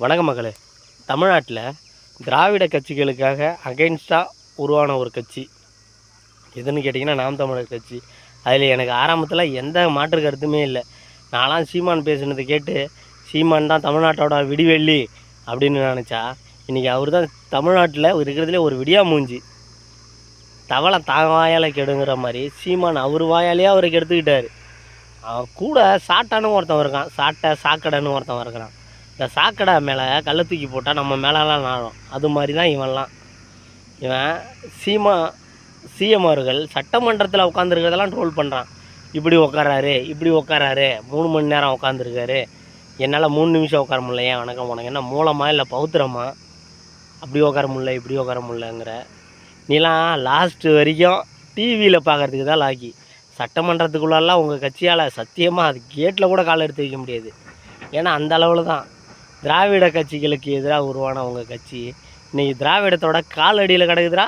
வணக்கம் மக்களே. தமிழ்நாட்டில் திராவிட கட்சிகளுக்காக அகைன்ஸ்டாக உருவான ஒரு கட்சி எதுன்னு கேட்டிங்கன்னா நாம் தமிழர் கட்சி. அதில் எனக்கு ஆரம்பத்தில் எந்த மாற்று கருத்துமே இல்லை. நான்லாம் சீமான் பேசுனதை கேட்டு சீமான் தான் தமிழ்நாட்டோட விடிவெள்ளி அப்படின்னு நினச்சா, இன்றைக்கி அவர் தான் தமிழ்நாட்டில் இருக்கிறதுலே ஒரு விடியா மூஞ்சி. தவளை தான் வாயால் கெடுங்கிற மாதிரி சீமான் அவர் வாயாலேயே அவருக்கு எடுத்துக்கிட்டார். அவன் கூட சாட்டான்னு ஒருத்தன் இருக்கான், சாக்கடைன்னு ஒருத்தன் இருக்கிறான். இந்த சாக்கடை மேலே கல்லை தூக்கி போட்டால் நம்ம மேலெலாம் நாடும். அது மாதிரி தான் இவன் சிஎம் அவர்கள் சட்டமன்றத்தில் உட்காந்துருக்கிறதெல்லாம் ட்ரோல் பண்ணுறான். இப்படி உட்காராரு 3 மணி நேரம் உட்காந்துருக்காரு, என்னால் 3 நிமிஷம் உட்கார முடியல. ஏன் வணக்கம் உனக்கு என்ன மூலமா இல்லை பௌத்திரமா? அப்படி உட்கார முடியல இப்படி உட்கார முடியலங்கிற நீலாம் லாஸ்ட்டு வரைக்கும் டிவியில் பார்க்குறதுக்கு தான் லாக்கி. சட்டமன்றத்துக்குள்ளெல்லாம் உங்கள் கட்சியால் சத்தியமாக அது கேட்டில் கூட காலை எடுத்து வைக்க முடியாது. ஏன்னா அந்த அளவில் தான் திராவிட கட்சிகளுக்கு எதிராக உருவான உங்கள் கட்சி இன்றைக்கி திராவிடத்தோட கால் அடியில் கிடக்குதுரா.